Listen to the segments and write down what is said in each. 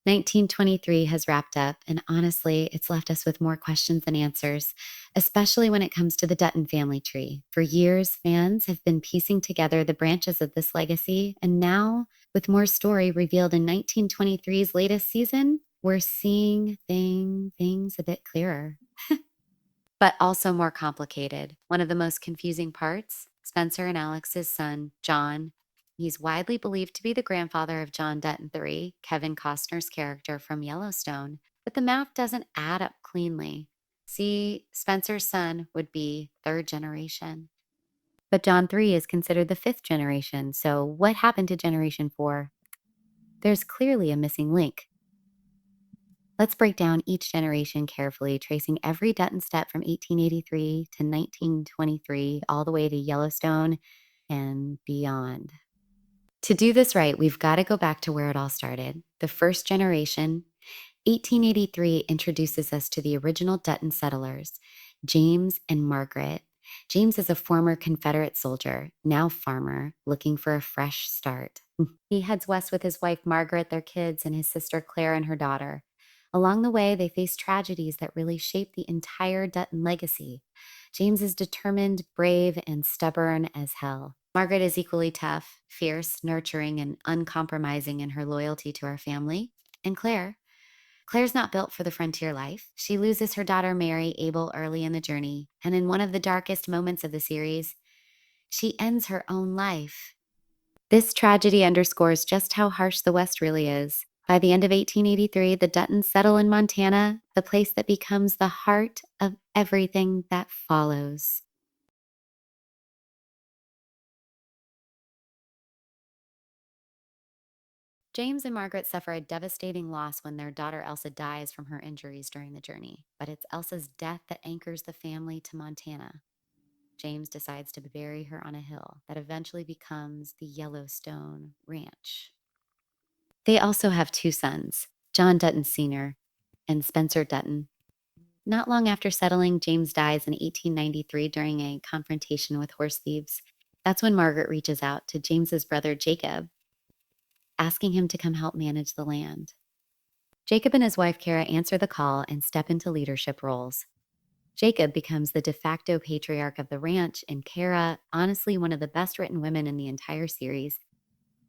1923 has wrapped up, and honestly, it's left us with more questions than answers, especially when it comes to the Dutton family tree. For years, fans have been piecing together the branches of this legacy, and now, with more story revealed in 1923's latest season, we're seeing things a bit clearer, but also more complicated. One of the most confusing parts, Spencer and Alex's son, John. He's widely believed to be the grandfather of John Dutton III, Kevin Costner's character from Yellowstone, but the math doesn't add up cleanly. See, Spencer's son would be third generation, but John 3 is considered the fifth generation, so what happened to generation 4? There's clearly a missing link. Let's break down each generation carefully, tracing every Dutton step from 1883 to 1923, all the way to Yellowstone and beyond. To do this right, we've got to go back to where it all started. The first generation, 1883, introduces us to the original Dutton settlers, James and Margaret. James is a former Confederate soldier, now farmer, looking for a fresh start. He heads west with his wife Margaret, their kids, and his sister Claire and her daughter. Along the way, they face tragedies that really shape the entire Dutton legacy. James is determined, brave, and stubborn as hell. Margaret is equally tough, fierce, nurturing, and uncompromising in her loyalty to her family. And Claire's not built for the frontier life. She loses her daughter Mary Abel early in the journey, and in one of the darkest moments of the series, she ends her own life. This tragedy underscores just how harsh the West really is. By the end of 1883, the Duttons settle in Montana, the place that becomes the heart of everything that follows. James and Margaret suffer a devastating loss when their daughter Elsa dies from her injuries during the journey, but it's Elsa's death that anchors the family to Montana. James decides to bury her on a hill that eventually becomes the Yellowstone Ranch. They also have two sons, John Dutton Sr. and Spencer Dutton. Not long after settling, James dies in 1893 during a confrontation with horse thieves. That's when Margaret reaches out to James's brother Jacob, asking him to come help manage the land. Jacob and his wife Kara answer the call and step into leadership roles. Jacob becomes the de facto patriarch of the ranch, and Kara, honestly one of the best written women in the entire series,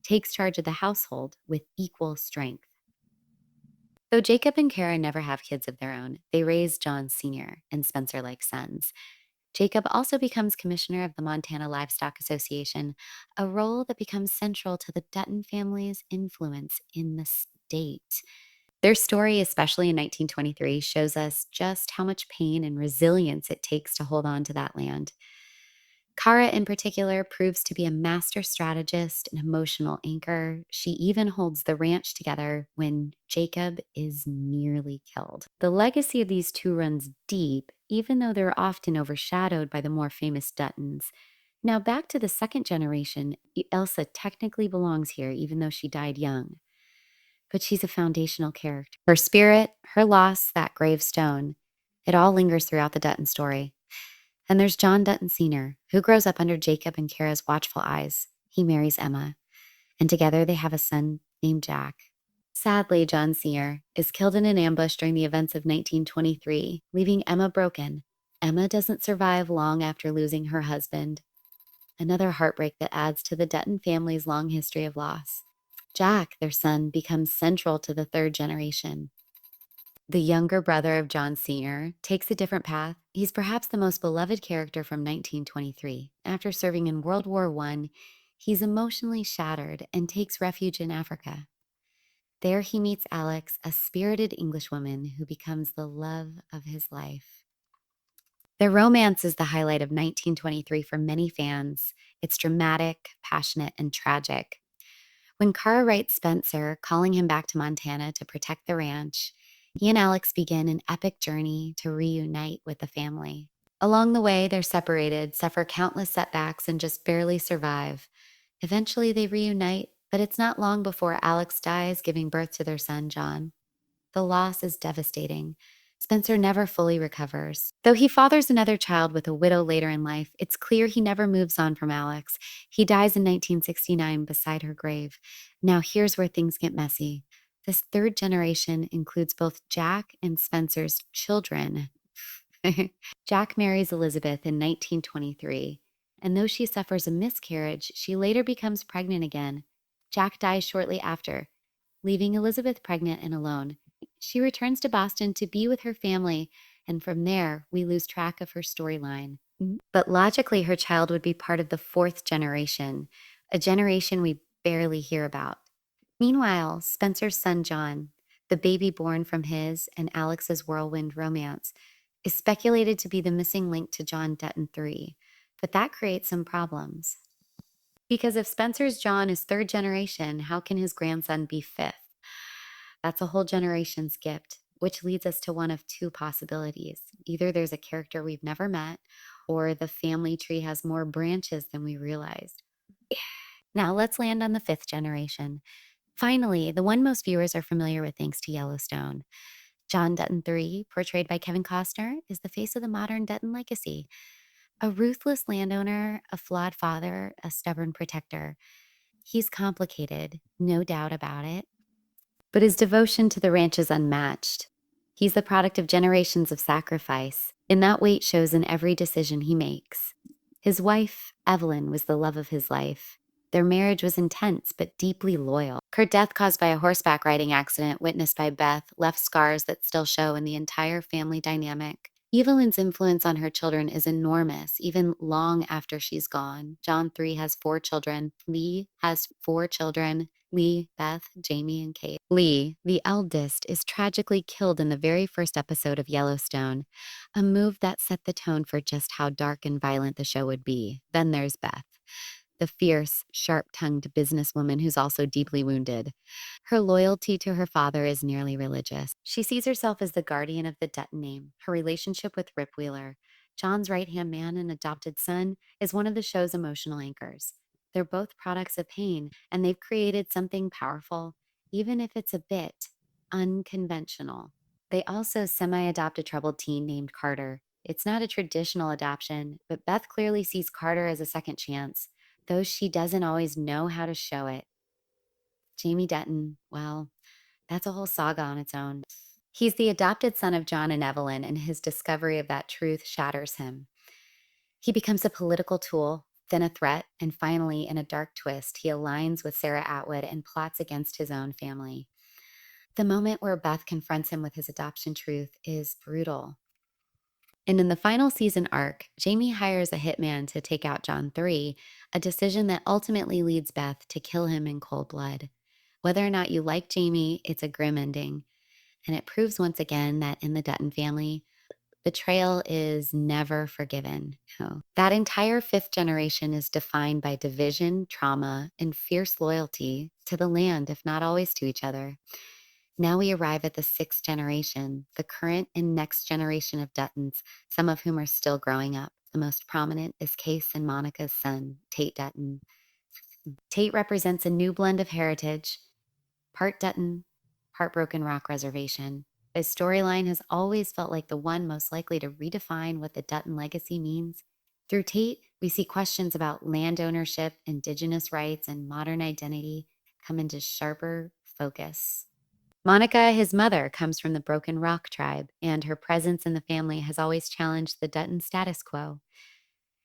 takes charge of the household with equal strength. Though Jacob and Kara never have kids of their own, they raise John Sr. and Spencer like sons. Jacob also becomes commissioner of the Montana Livestock Association, a role that becomes central to the Dutton family's influence in the state. Their story, especially in 1923, shows us just how much pain and resilience it takes to hold on to that land. Kara, in particular, proves to be a master strategist and emotional anchor. She even holds the ranch together when Jacob is nearly killed. The legacy of these two runs deep, even though they're often overshadowed by the more famous Duttons. Now, back to the second generation, Elsa technically belongs here, even though she died young. But she's a foundational character. Her spirit, her loss, that gravestone, it all lingers throughout the Dutton story. And there's John Dutton Sr., who grows up under Jacob and Kara's watchful eyes. He marries Emma, and together they have a son named Jack. Sadly, John Sr. is killed in an ambush during the events of 1923, leaving Emma broken. Emma doesn't survive long after losing her husband, another heartbreak that adds to the Dutton family's long history of loss. Jack, their son, becomes central to the third generation. The younger brother of John Sr. takes a different path. He's perhaps the most beloved character from 1923. After serving in World War I, he's emotionally shattered and takes refuge in Africa. There he meets Alex, a spirited Englishwoman who becomes the love of his life. Their romance is the highlight of 1923 for many fans. It's dramatic, passionate, and tragic. When Kara writes Spencer, calling him back to Montana to protect the ranch, he and Alex begin an epic journey to reunite with the family. Along the way, they're separated, suffer countless setbacks, and just barely survive. Eventually, they reunite, but it's not long before Alex dies, giving birth to their son, John. The loss is devastating. Spencer never fully recovers. Though he fathers another child with a widow later in life, it's clear he never moves on from Alex. He dies in 1969 beside her grave. Now here's where things get messy. This third generation includes both Jack and Spencer's children. Jack marries Elizabeth in 1923, and though she suffers a miscarriage, she later becomes pregnant again. Jack dies shortly after, leaving Elizabeth pregnant and alone. She returns to Boston to be with her family, and from there, we lose track of her storyline. But logically, her child would be part of the fourth generation, a generation we barely hear about. Meanwhile, Spencer's son John, the baby born from his and Alex's whirlwind romance, is speculated to be the missing link to John Dutton III. But that creates some problems. Because if Spencer's John is third generation, how can his grandson be fifth? That's a whole generation skipped, which leads us to one of two possibilities. Either there's a character we've never met, or the family tree has more branches than we realized. Now let's land on the fifth generation. Finally, the one most viewers are familiar with thanks to Yellowstone. John Dutton III, portrayed by Kevin Costner, is the face of the modern Dutton legacy. A ruthless landowner, a flawed father, a stubborn protector. He's complicated, no doubt about it, but his devotion to the ranch is unmatched. He's the product of generations of sacrifice, and that weight shows in every decision he makes. His wife, Evelyn, was the love of his life. Their marriage was intense but deeply loyal. Her death caused by a horseback riding accident witnessed by Beth left scars that still show in the entire family dynamic. Evelyn's influence on her children is enormous, even long after she's gone. John III has 4 children. Lee has 4 children. Lee, Beth, Jamie, and Kate. Lee, the eldest, is tragically killed in the very first episode of Yellowstone, a move that set the tone for just how dark and violent the show would be. Then there's Beth, the fierce, sharp-tongued businesswoman who's also deeply wounded. Her loyalty to her father is nearly religious. She sees herself as the guardian of the Dutton name. Her relationship with Rip Wheeler, John's right-hand man and adopted son, is one of the show's emotional anchors. They're both products of pain, and they've created something powerful, even if it's a bit unconventional. They also semi-adopt a troubled teen named Carter. It's not a traditional adoption, but Beth clearly sees Carter as a second chance, though she doesn't always know how to show it. Jamie Dutton, well, that's a whole saga on its own. He's the adopted son of John and Evelyn, and his discovery of that truth shatters him. He becomes a political tool, then a threat, and finally, in a dark twist, he aligns with Sarah Atwood and plots against his own family. The moment where Beth confronts him with his adoption truth is brutal. And in the final season arc, Jamie hires a hitman to take out John III, a decision that ultimately leads Beth to kill him in cold blood. Whether or not you like Jamie, it's a grim ending. And it proves once again that in the Dutton family, betrayal is never forgiven. No. That entire fifth generation is defined by division, trauma, and fierce loyalty to the land, if not always to each other. Now we arrive at the sixth generation, the current and next generation of Duttons, some of whom are still growing up. The most prominent is Case and Monica's son, Tate Dutton. Tate represents a new blend of heritage, part Dutton, part Broken Rock Reservation. His storyline has always felt like the one most likely to redefine what the Dutton legacy means. Through Tate, we see questions about land ownership, indigenous rights, and modern identity come into sharper focus. Monica, his mother, comes from the Broken Rock tribe, and her presence in the family has always challenged the Dutton status quo.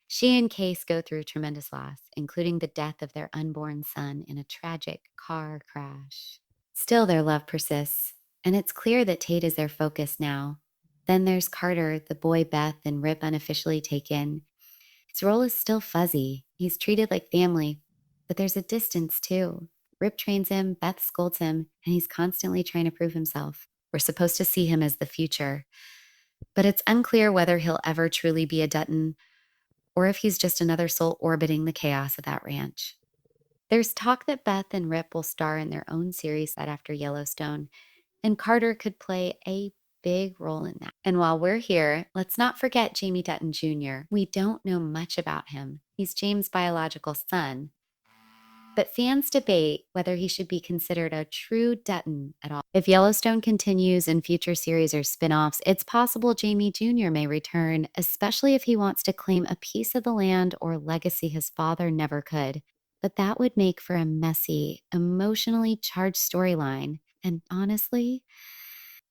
She and Case go through tremendous loss, including the death of their unborn son in a tragic car crash. Still, their love persists, and it's clear that Tate is their focus now. Then there's Carter, the boy Beth and Rip unofficially take in. His role is still fuzzy. He's treated like family, but there's a distance too. Rip trains him, Beth scolds him, and he's constantly trying to prove himself. We're supposed to see him as the future, but it's unclear whether he'll ever truly be a Dutton or if he's just another soul orbiting the chaos of that ranch. There's talk that Beth and Rip will star in their own series set after Yellowstone, and Carter could play a big role in that. And while we're here, let's not forget Jamie Dutton Jr. We don't know much about him. He's James' biological son, but fans debate whether he should be considered a true Dutton at all. If Yellowstone continues in future series or spin-offs, it's possible Jamie Jr. may return, especially if he wants to claim a piece of the land or legacy his father never could. But that would make for a messy, emotionally charged storyline, And honestly,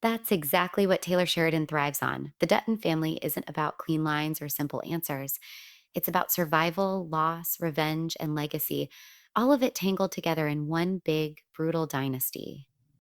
that's exactly what Taylor Sheridan thrives on. The Dutton family isn't about clean lines or simple answers. It's about survival, loss, revenge, and legacy, all of it tangled together in one big, brutal dynasty.